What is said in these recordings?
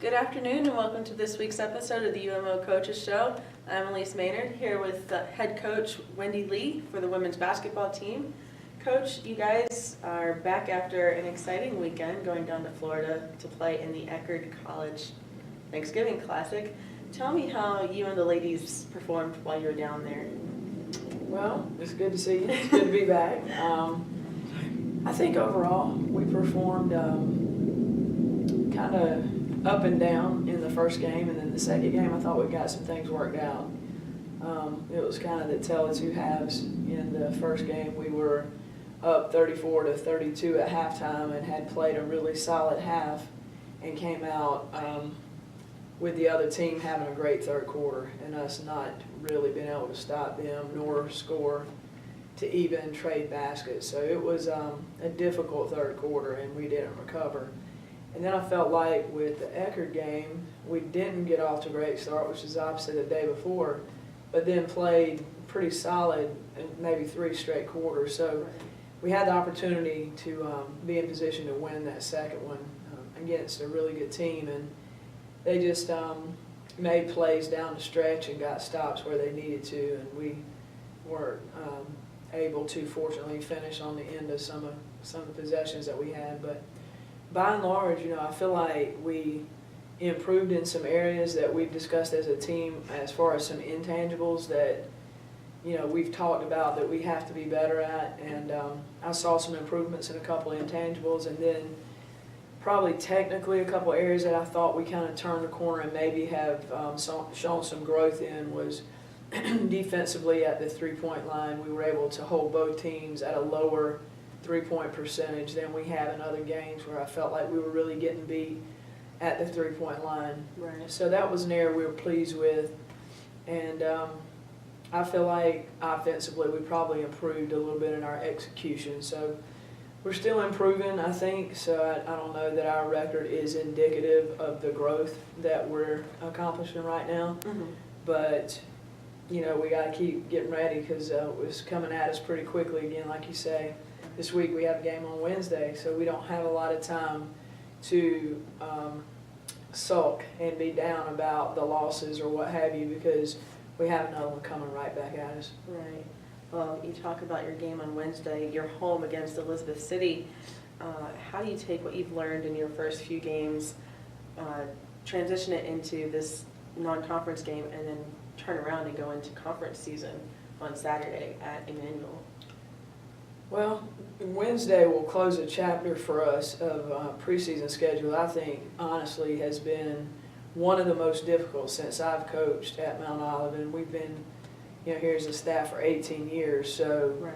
Good afternoon and welcome to this week's episode of the UMO Coaches Show. I'm Elise Maynard here with head coach Wendy Lee for the women's basketball team. Coach, you guys are back after an exciting weekend going down to Florida to play in the Eckerd College Thanksgiving Classic. Tell me how you and the ladies performed while you were down there. Well, it's good to see you. It's good to be back. I think overall we performed kind of up and down in the first game, and then the second game I thought we got some things worked out. It was kind of the tale of two halves. In the first game we were up 34-32 at halftime and had played a really solid half and came out with the other team having a great third quarter and us not really being able to stop them nor score to even trade baskets. So it was a difficult third quarter and we didn't recover. And then I felt like with the Eckerd game, we didn't get off to a great start, which is the opposite of the day before, but then played pretty solid in maybe 3 straight quarters. So we had the opportunity to be in position to win that second one against a really good team, and they just made plays down the stretch and got stops where they needed to, and we weren't able to fortunately finish on the end of some of the possessions that we had. But by and large, I feel like we improved in some areas that we've discussed as a team as far as some intangibles that, we've talked about that we have to be better at. And I saw some improvements in a couple of intangibles, and then probably technically a couple of areas that I thought we kind of turned the corner and maybe have shown some growth in was defensively at the three-point line. We were able to hold both teams at a lower three-point percentage than we have in other games where I felt like we were really getting beat at the three-point line. Right. So that was an area we were pleased with. And I feel like offensively we probably improved a little bit in our execution. So we're still improving, I think. So I don't know that our record is indicative of the growth that we're accomplishing right now. Mm-hmm. But we got to keep getting ready because it's coming at us pretty quickly again, like you say. This week we have a game on Wednesday, so we don't have a lot of time to sulk and be down about the losses or what have you, because we have another one coming right back at us. Right. Well, you talk about your game on Wednesday. You're home against Elizabeth City. How do you take what you've learned in your first few games, transition it into this non-conference game, and then turn around and go into conference season on Saturday at Emmanuel? Well, Wednesday will close a chapter for us of preseason schedule. I think, honestly, has been one of the most difficult since I've coached at Mount Olive, and we've been, here as a staff for 18 years. So, Right.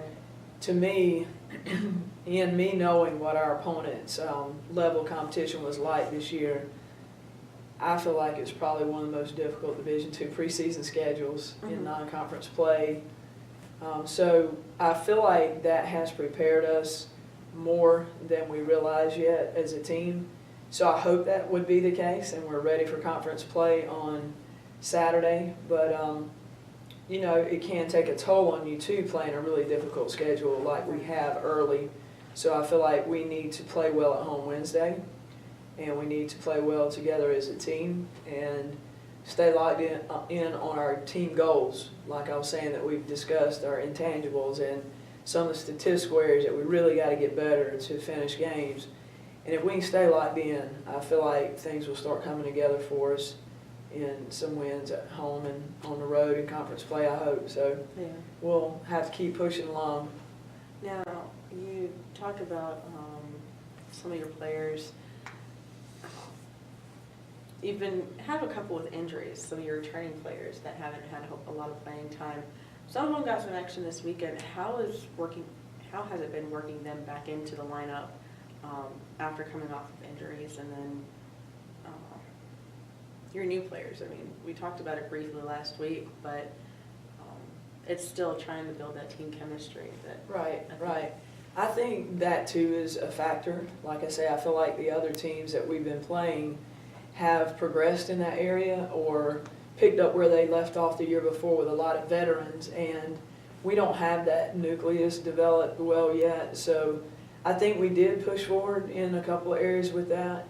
To me, in me knowing what our opponent's level of competition was like this year, I feel like it's probably one of the most difficult Division II preseason schedules in non-conference play. So I feel like that has prepared us more than we realize yet as a team. So I hope that would be the case and we're ready for conference play on Saturday. But, it can take a toll on you too, playing a really difficult schedule like we have early. So I feel like we need to play well at home Wednesday, and we need to play well together as a team and stay locked in on our team goals. Like I was saying, that we've discussed our intangibles and some of the statistical areas that we really got to get better to finish games. And if we can stay locked in, I feel like things will start coming together for us in some wins at home and on the road in conference play, I hope. So Yeah. we'll have to keep pushing along. Now, you talked about some of your players. You've had a couple with injuries, some of your returning players that haven't had a lot of playing time. Some of them got some action this weekend. How has it been working them back into the lineup after coming off of injuries? And then your new players. I mean, we talked about it briefly last week, but it's still trying to build that team chemistry. Right. I think that too is a factor. Like I say, I feel like the other teams that we've been playing have progressed in that area or picked up where they left off the year before with a lot of veterans, and we don't have that nucleus developed well yet. So I think we did push forward in a couple of areas with that.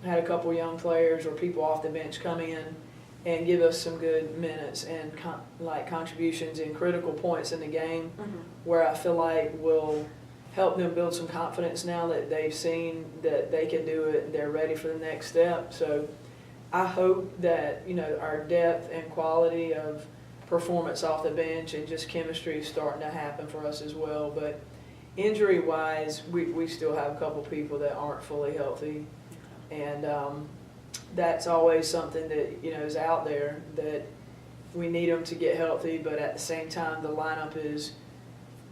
Had a couple young players or people off the bench come in and give us some good minutes and contributions in critical points in the game, where I feel like will help them build some confidence now that they've seen that they can do it and they're ready for the next step. So I hope that, you know, our depth and quality of performance off the bench and just chemistry is starting to happen for us as well. But injury-wise, we still have a couple people that aren't fully healthy, and that's always something that, you know, is out there, that we need them to get healthy, but at the same time the lineup is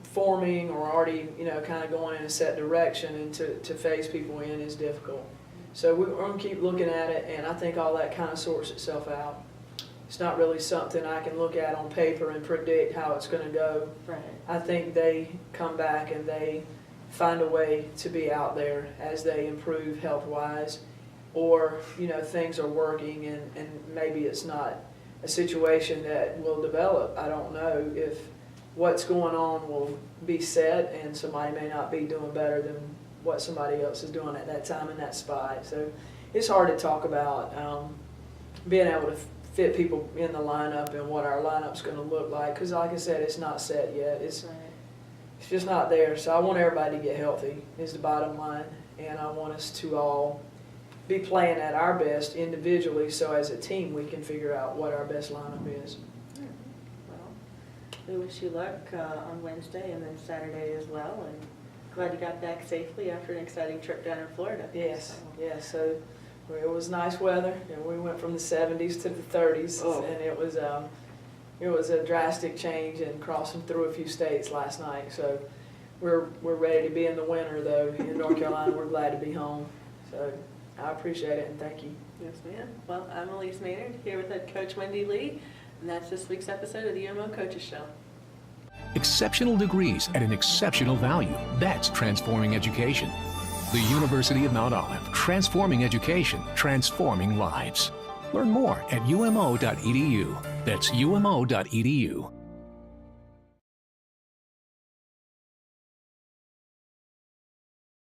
forming or already, you know, kind of going in a set direction, and to phase people in is difficult. So we're going to keep looking at it, and I think all that kind of sorts itself out. It's not really something I can look at on paper and predict how it's going to go. Right. I think they come back and they find a way to be out there as they improve health-wise, or, you know, things are working and maybe it's not a situation that will develop. I don't know if what's going on will be set and somebody may not be doing better than what somebody else is doing at that time in that spot. So it's hard to talk about being able to fit people in the lineup and what our lineup's going to look like, because like I said, it's not set yet. It's just not there. So I want everybody to get healthy is the bottom line, and I want us to all be playing at our best individually, so as a team we can figure out what our best lineup is. Well, we wish you luck on Wednesday and then Saturday as well, and glad you got back safely after an exciting trip down in Florida. Yes, yes. So it was nice weather, and we went from the 70s to the 30s, and it was a drastic change, and crossing through a few states last night. So we're ready to be in the winter, though. In North Carolina, we're glad to be home. So I appreciate it, and thank you. Yes, ma'am. Well, I'm Elise Maynard, here with head coach Wendy Lee, and that's this week's episode of the UMO Coaches Show. Exceptional degrees at an exceptional value. That's transforming education. The University of Mount Olive, transforming education, transforming lives. Learn more at umo.edu. That's umo.edu.